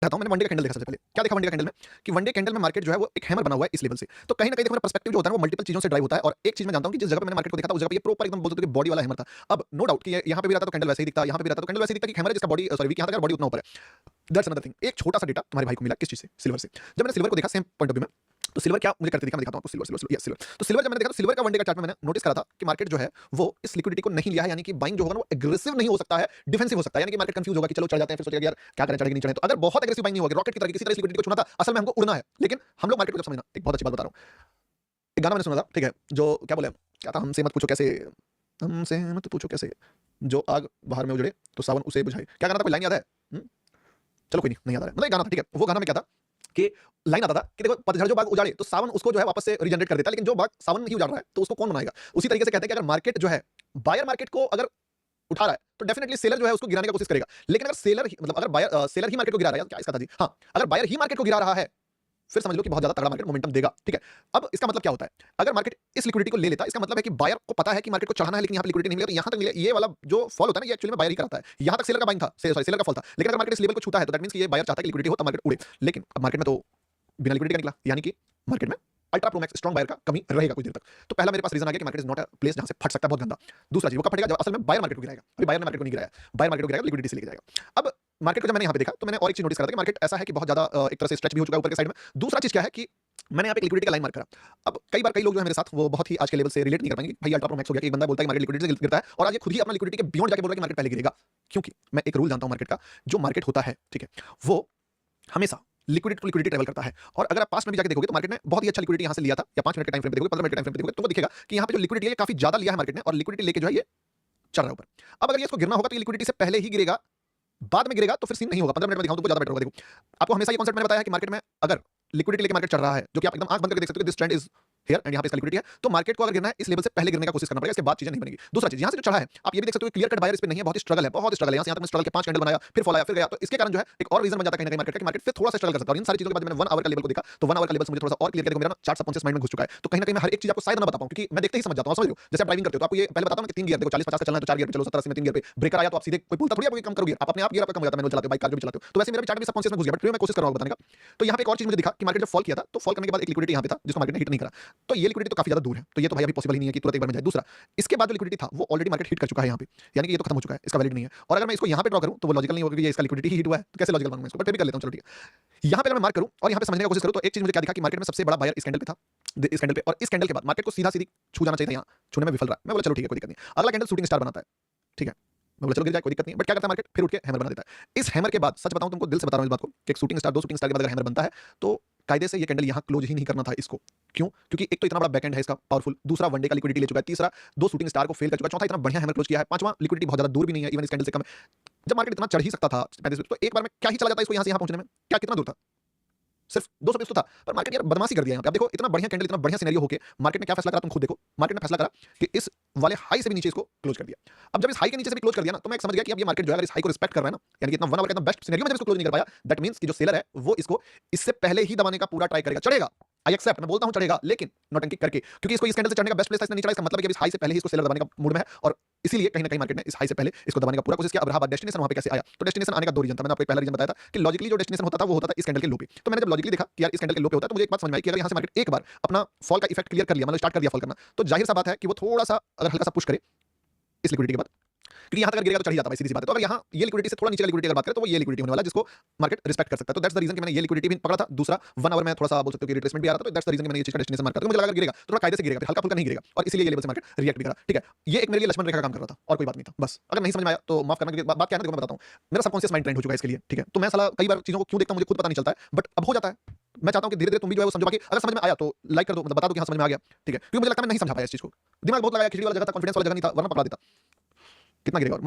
चाहता हूँ, मैंने वन डे का कैंडल देखा सबसे पहले। क्या देखा वन डे का कैंडल में? कि वन डे कैंडल में मार्केट जो है वो एक हैमर बना हुआ है इस लेवल से। तो कहीं न कहीं देखो मेरा पर्सपेक्टिव जो होता है वो मल्टीपल चीज़ों से ड्राइव होता है और एक चीज़ मैं जानता हूँ कि जिस जगह पे मैंने मार्केट को देखा था उस जगह पे ये प्रॉपर एकदम बोल सकते हो कि बॉडी वाला हैमर था। अब नो डाउट कि ये यहाँ पे भी रहता तो कैंडल वैसे ही दिखता, यहाँ पे भी रहता तो कैंडल वैसे ही दिखता कि हैमर है जिसका बॉडी सॉरी वीक यहाँ तक बॉडी उतना ऊपर है। That's another thing. एक छोटा-सा डेटा तुम्हारे भाई को मिला किस चीज़ से? सिल्वर से। जब मैंने सिल्वर को देखा सेम पॉइंट ऑफ व्यू में, तो सिल्वर क्या मुझे करके दिखा, मैं दिखाता हूँ आपको silver, silver, silver, yes silver. तो सिल्वर जब मैंने देखा तो सिल्वर का वन डे का चार्ट में मैंने नोटिस करा था कि मार्केट जो है वो इस लिक्विडिटी को नहीं लिया है, यानी कि बाइंग जो होगा ना वो एग्रेसिव नहीं हो सकता है, डिफेंसिव हो सकता है। यानी कि मार्केट कंफ्यूज होगा कि चलो चढ़ जाते हैं, फिर सोचेगा यार क्या करें, चढ़े कि नहीं चढ़े। तो अगर बहुत एग्रेसिव बाइंग नहीं होगी, रॉकेट की तरह किसी तरह इस लिक्विडिटी को छूना था, असल में हमको उड़ना है। लेकिन हम लोग मार्केट को जब समझना, एक बहुत अच्छी बात बता रहा हूँ। एक गाना मैंने सुना था, ठीक है? जो क्या बोले, क्या था, हमसे मत पूछो कैसे, हमसे मत पूछो कैसे, जो आग बाहर में उजड़े तो सावन उसे बुझाए। क्या गाना था, कोई लाइन याद है? हुँ? चलो कोई नहीं, नहीं याद आ रहा है। मतलब एक गाना था, ठीक है? वो गाना में क्या था कि लाइन आता था कि देखो पतझड़ जो बाग उजाड़े तो सावन उसको जो है वापस से रीजनरेट कर देता है, लेकिन जो बाग सावन ही उजाड़ रहा है तो उसको कौन बनाएगा? उसी तरीके से कहते हैं कि अगर मार्केट जो है, बायर मार्केट को अगर उठा रहा है तो डेफिनिटली सेलर जो है उसको गिराने की कोशिश करेगा। लेकिन अगर सेलर ही मतलब अगर बायर सेलर ही मार्केट को गिरा रहा है, क्या इसका था जी? हाँ, अगर बायर ही मार्केट को गिरा रहा है फिर समझ लो कि बहुत ज्यादा तगड़ा मार्केट मोमेंटम देगा। ठीक है, अब इसका मतलब क्या होता है? अगर मार्केट इस लिक्विडिटी को ले लेता है, इसका मतलब है कि बायर को पता है कि मार्केट को चढ़ाना है, लेकिन यहाँ पे लिक्विडिटी नहीं मिलेगा, तो यहाँ तक मिले, ये वाला जो फॉल होता है ना, ये एक्चुअली में बायर ही कराता है। यहाँ तक सेलर का बाइंग था, सॉरी सेलर का फॉल था, लेकिन अगर मार्केट इस लेवल को छूता है तो दैट मींस कि ये बायर चाहता है कि लिक्विडिटी हो तब मार्केट उड़े। लेकिन अब मार्केट में तो बिना लिक्विडिटी का निकला, यानी कि मार्केट में ultra pro max strong buyer का कमी रहेगा कुछ देर तक। तो पहला मेरे पास रीजन आ गया कि market is not a place जहां से फट सकता है बहुत गंदा। दूसरा चीज वो कब फटेगा, जब असल में बायर मार्केट को गिराएगा। अभी बायर ने मार्केट को नहीं गिराया, बायर मार्केट को गिराएगा, लिक्विडिटी से लेके जाएगा। अब मार्केट को जब मैंने यहाँ पे देखा तो मैंने और एक चीज नोटिस करा था कि मार्केट ऐसा है कि बहुत ज्यादा एक तरह से स्ट्रेच भी हो चुका है ऊपर के साइड में। दूसरा चीज क्या है कि मैंने यहाँ पे लिक्विडिटी का लाइन मार्क करा। अब कई बार कई लोग जो है मेरे साथ वो बहुत ही आज के लेवल से रिलेट नहीं कर पाएंगे, भाई अल्ट्रा प्रो मैक्स हो गया कि एक बंदा बोलता है कि मार्केट लिक्विडिटी से गिरता है और आज ये खुद ही अपना लिक्विडिटी के बियॉन्ड जाके बोल रहा है कि मार्केट पहले गिरेगा। क्योंकि मैं एक रूल जानता हूं मार्केट का, जो मार्केट होता है, ठीक है, वो हमेशा लिक्विडिटी टू लिक्विडिटी ट्रैवल करता है। और अगर आप पास में भी जाके देखोगे तो मार्केट ने बहुत ही अच्छा लिक्विडिटी यहाँ से लिया था, या 5 मिनट के टाइम फ्रेम पे देखोगे, 15 मिनट के टाइम फ्रेम पे देखोगे, तुमको दिखेगा कि यहाँ पे जो लिक्विडिटी है काफी ज्यादा लिया है मार्केट ने, और लिक्विडिटी लेके जो है ये चल रहा है ऊपर। अब अगर ये इसको गिरना होगा तो ये लिक्विडिटी से पहले ही गिरेगा, बाद में गिरेगा तो फिर सीन नहीं होगा। 15 मिनट में दिखाऊं तो ज्यादा बेटर होगा। देखो आपको हमेशा ये कॉन्सेप्ट मैंने बताया है कि मार्केट में अगर लिक्विडिटी लेके मार्केट चल रहा है, जो कि आप एकदम आंख बंद करके देख सकते हो, this trend is here and यहाँ पे इसका लिक्विडिटी है, तो मार्केट को अगर गिरना है इस लेवल से पहले गिरने का कोशिश करना पड़ेगा, इसके बाद चीजें नहीं बनेगी। दूसरा चीज यहाँ से जो चढ़ा है आप ये भी देख सकते हो, क्लियर कट बायर इस पे नहीं है, बहुत ही स्ट्रगल है, बहुत स्ट्रगल है। यहाँ से यहाँ तक मैं स्ट्रगल के 5 कैंडल बनाया, फिर फॉल आया, फिर गया, तो इसके कारण जो है एक और रीजन बन जाता है कहीं ना कहीं मार्केट का कि मार्केट फिर थोड़ा सा स्ट्रगल कर सकता है। और इन सारी चीजों के बाद मैंने 1 आवर का लेवल को देखा तो 1 आवर का लेवल से मुझे थोड़ा सा और क्लियर करके मेरा ना चार्ट सबकॉन्शियस माइंड में घुस चुका है। तो कहीं ना कहीं मैं हर एक चीज आपको शायद ना बता पाऊं, क्योंकि मैं देखते ही समझ जाता हूं, समझ लो जैसे आप ड्राइविंग करते हो तो आपको ये पहले बताता हूं कि 3 गियर देखो, 40-50 का चलना है तो 4 गियर पे चलो, 70-80 में 3 गियर पे ब्रेकर आया तो आप सीधे कोई बोलता थोड़ी आप कम करोगे, आप अपने आप गियर आपका कम हो जाता है, मैनुअल चलाते हो, बाइक कार जो भी चलाते हो। तो वैसे मेरा भी चार्ट में सबकॉन्शियस में घुस गया, बट फिर मैं कोशिश कर रहा हूं बताने का। तो यहाँ पे एक और चीज मुझे दिखा कि मार्केट जब फॉल किया था तो फॉल करने के बाद एक लिक्विडिटी यहाँ पे था जिसको मार्केट ने हिट नहीं करा, तो ये लिक्विडिटी तो काफी ज्यादा दूर है, तो ये तो भाई अभी पॉसिबल ही नहीं है कि तुरंत एक बार में जाए। दूसरा, इसके बाद जो लिक्विडिटी था वो ऑलरेडी मार्केट हिट कर चुका है यहाँ पे, यानी कि ये तो खत्म हो चुका है, इसका वैलिड नहीं है। और अगर मैं इसको यहाँ पे ड्रॉ करूँ तो वो लॉजिकल नहीं होगा कि ये इसका लिक्विडिटी ही हिट हुआ है, तो कैसे लॉजिकल बनूंगा इसको, बट फिर भी कर लेता हूँ, चलो ठीक है। यहाँ पे अगर मैं मार्क करूँ और यहाँ पे समझने की कोशिश करूँ तो एक चीज मुझे क्या दिखा कि मार्केट में सबसे बड़ा बायर इस कैंडल पे था, इस कैंडल पे, और इस कैंडल के बाद मार्केट को सीधा सीधी छू जाना चाहिए था, यहाँ छूने में विफल रहा। मैं बोला चलो ठीक है कोई दिक्कत नहीं, अगला कैंडल शूटिंग स्टार बनाता है, ठीक है, मैं बोला चलो गिर जाए कोई दिक्कत नहीं, बट क्या करता है मार्केट फिर उठ के हैमर बना देता है। इस हैमर के बाद सच बताऊं तुमको, दिल से बता रहा हूं इस बात को, कि एक शूटिंग स्टार, 2 शूटिंग स्टार के बाद अगर हैमर बनता है तो कायदे से ये कैंडल यहाँ क्लोज ही नहीं करना था इसको। क्यों? क्योंकि एक तो इतना बड़ा बैकएंड है इसका पावरफुल, दूसरा वनडे का लिक्विडिटी ले चुका है, तीसरा 2 शूटिंग स्टार को फेल कर चुका है, चौथा इतना बढ़िया हैमर क्लोज किया है, पांचवा लिक्विडिटी बहुत ज्यादा दूर भी नहीं है, इवन इस कैंडल से कम है। जब मार्केट इतना चढ़ ही सकता था 35, तो एक बार में क्या ही चला जाता इसको यहाँ से यहाँ पहुंचने में, क्या कितना दूर था, सिर्फ 200 पिप्स तो था, पर मार्केट यार बदमाशी कर दिया यहाँ पे। आप देखो इतना बढ़िया कैंडल, इतना बढ़िया सिनेरियो होके मार्केट ने क्या फैसला करा, तुम खुद देखो। मार्केट ने फैसला करा कि इस वाले हाई से भी नीचे इसको क्लोज कर दिया। अब जब इस हाई के नीचे से भी क्लोज कर दिया ना, तो मैं समझ गया कि अब ये मार्केट जो है अगर इस हाई को रिस्पेक्ट कर रहा है ना, यानी कि इतना 1 आवर का इतना बेस्ट सिनेरियो में जब इसको क्लोज नहीं कर पाया, दैट मींस कि जो सेलर है वो इसको इससे पहले ही दबाने का पूरा ट्राई करेगा। चढ़ेगा, आई एक्सेप्ट, मैं बोलता हूं चढ़ेगा, लेकिन नौटंकी करके, क्योंकि इसको इस कैंडल से चढ़ने का बेस्ट प्लेस था, इसने नहीं चढ़ा, इसका मतलब है कि इस हाई से पहले ही इसको सेलर दबाने का मूड में है, और इसीलिए कहीं ना कहीं मार्केट ने इस हाई से पहले इसको दबाने का पूरा कोशिश किया। अब रहा बात डेस्टिनेशन, वहां पे कैसे आया, तो डेस्टिनेशन आने का 2 रीजन था, मैंने आपको पहला रीजन बताया था कि लॉजिकली जो डेस्टिनेशन होता था वो होता था इस कैंडल के लो पे। तो मैंने जब लॉजिकली देखा कि यार इस कैंडल के लो पे होता है, तो मुझे एक बात समझ में आई कि अगर यहाँ से मार्केट एक बार अपना फॉल का इफेक्ट क्लियर कर लिया, मतलब स्टार्ट कर दिया फॉल करना, तो जाहिर सा बात है कि वो थोड़ा सा अगर हल्का सा पुश करे इस लिक्विडिटी के बाद, क्योंकि यहाँ तक अगर गिरेगा तो चढ़ ही जाता है, सीधी सी बात है। तो अगर यहाँ ये लिक्विडिटी से थोड़ा नीचे का लिक्विडिटी अगर बात करें तो वो ये लिक्विडिटी होने वाला है जिसको मार्केट रिस्पेक्ट कर सकता है। तो दैट्स द रीजन कि मैंने ये लिक्विडिटी भी पकड़ा था। दूसरा 1 आवर में थोड़ा सा बोल सकते हो कि रिट्रेसमेंट भी आ रहा था, तो दैट्स द रीजन कि मैंने ये चीज का डेस्टिनेशन मार्क कर, तो मुझे लगा अगर गिरेगा तो थोड़ा कायदे से गिरेगा, हल्का फुल्का नहीं गिरेगा, और इसीलिए ये लेवल से मार्केट रिएक्ट भी करा। ठीक है, ये एक मेरे लिए लक्ष्मण रेखा का काम कर रहा था और कोई बात नहीं था। बस अगर नहीं समझ में आया तो माफ करना, क्योंकि बात क्या है ना, देखो मैं बताता हूं, मेरा सबकॉन्शियस माइंड ट्रेंड हो चुका है इसके लिए। ठीक है, तो मैं साला कई बार चीजों को क्यों देखता हूं मुझे खुद पता नहीं चलता है, बट अब हो जाता है। मैं चाहता हूं कि धीरे-धीरे तुम भी जो है वो समझो, बाकी अगर समझ में आया तो लाइक कर दो, मतलब बता दो कि हां समझ में आ गया। ठीक है, क्योंकि मुझे लगता है मैं नहीं समझा पाया इस चीज को, दिमाग बहुत लगाया, खिचड़ी वाला जगह था, कॉन्फिडेंस वाला जगह नहीं था, वरना पकड़ा देता। कितना गिरेगा और